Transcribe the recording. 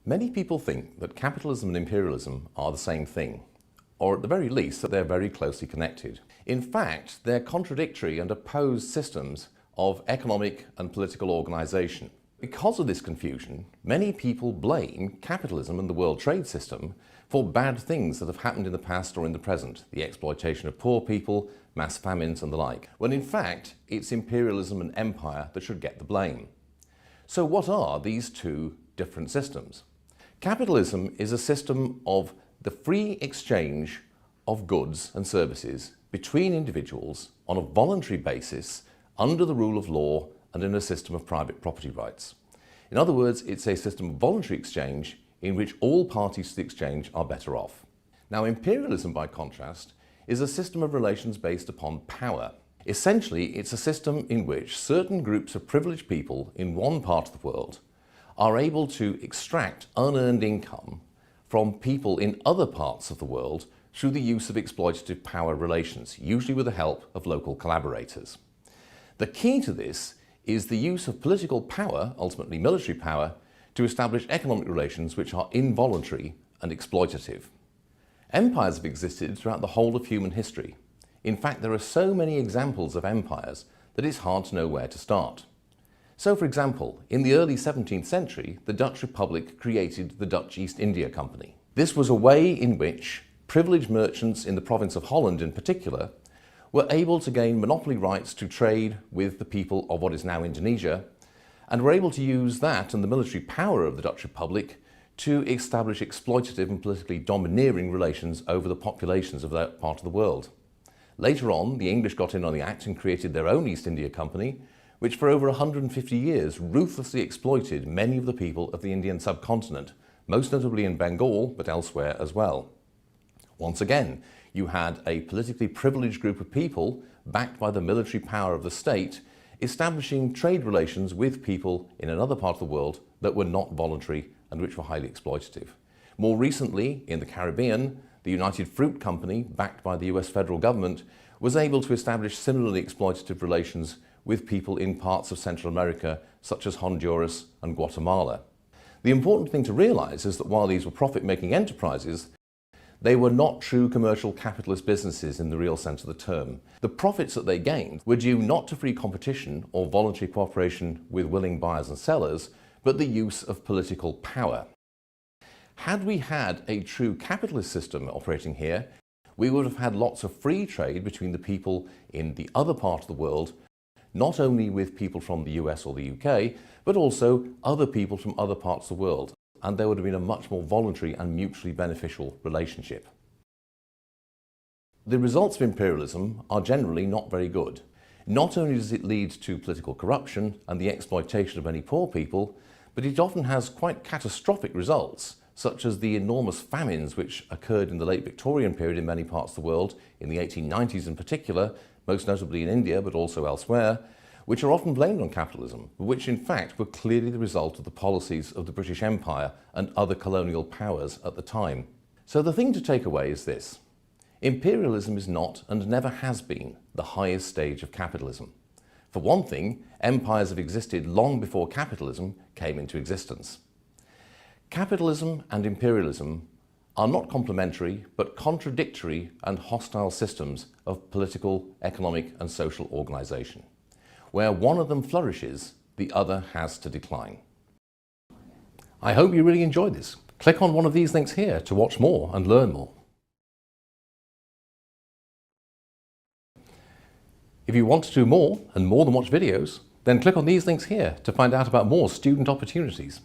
Many people think that capitalism and imperialism are the same thing, or at the very least that they're very closely connected. In fact, they're contradictory and opposed systems of economic and political organisation. Because of this confusion, many people blame capitalism and the world trade system for bad things that have happened in the past or in the present, the exploitation of poor people, mass famines and the like, when in fact it's imperialism and empire that should get the blame. So what are these two different systems? Capitalism is a system of the free exchange of goods and services between individuals on a voluntary basis under the rule of law and in a system of private property rights. In other words, it's a system of voluntary exchange in which all parties to the exchange are better off. Now, imperialism, by contrast, is a system of relations based upon power. Essentially, it's a system in which certain groups of privileged people in one part of the world are able to extract unearned income from people in other parts of the world through the use of exploitative power relations, usually with the help of local collaborators. The key to this is the use of political power, ultimately military power, to establish economic relations which are involuntary and exploitative. Empires have existed throughout the whole of human history. In fact, there are so many examples of empires that it's hard to know where to start. So, for example, in the early 17th century, the Dutch Republic created the Dutch East India Company. This was a way in which privileged merchants in the province of Holland in particular were able to gain monopoly rights to trade with the people of what is now Indonesia, and were able to use that and the military power of the Dutch Republic to establish exploitative and politically domineering relations over the populations of that part of the world. Later on, the English got in on the act and created their own East India Company, which for over 150 years ruthlessly exploited many of the people of the Indian subcontinent, most notably in Bengal, but elsewhere as well. Once again, you had a politically privileged group of people, backed by the military power of the state, establishing trade relations with people in another part of the world that were not voluntary and which were highly exploitative. More recently, in the Caribbean, the United Fruit Company, backed by the US federal government, was able to establish similarly exploitative relations with people in parts of Central America, such as Honduras and Guatemala. The important thing to realize is that while these were profit-making enterprises, they were not true commercial capitalist businesses in the real sense of the term. The profits that they gained were due not to free competition or voluntary cooperation with willing buyers and sellers, but the use of political power. Had we had a true capitalist system operating here, we would have had lots of free trade between the people in the other part of the world, not only with people from the US or the UK, but also other people from other parts of the world. And there would have been a much more voluntary and mutually beneficial relationship. The results of imperialism are generally not very good. Not only does it lead to political corruption and the exploitation of many poor people, but it often has quite catastrophic results, such as the enormous famines which occurred in the late Victorian period in many parts of the world, in the 1890s in particular, most notably in India but also elsewhere, which are often blamed on capitalism, but which in fact were clearly the result of the policies of the British Empire and other colonial powers at the time. So the thing to take away is this: imperialism is not and never has been the highest stage of capitalism. For one thing, empires have existed long before capitalism came into existence. Capitalism and imperialism are not complementary but contradictory and hostile systems of political, economic and social organisation. Where one of them flourishes, the other has to decline. I hope you really enjoyed this. Click on one of these links here to watch more and learn more. If you want to do more and more than watch videos, then click on these links here to find out about more student opportunities.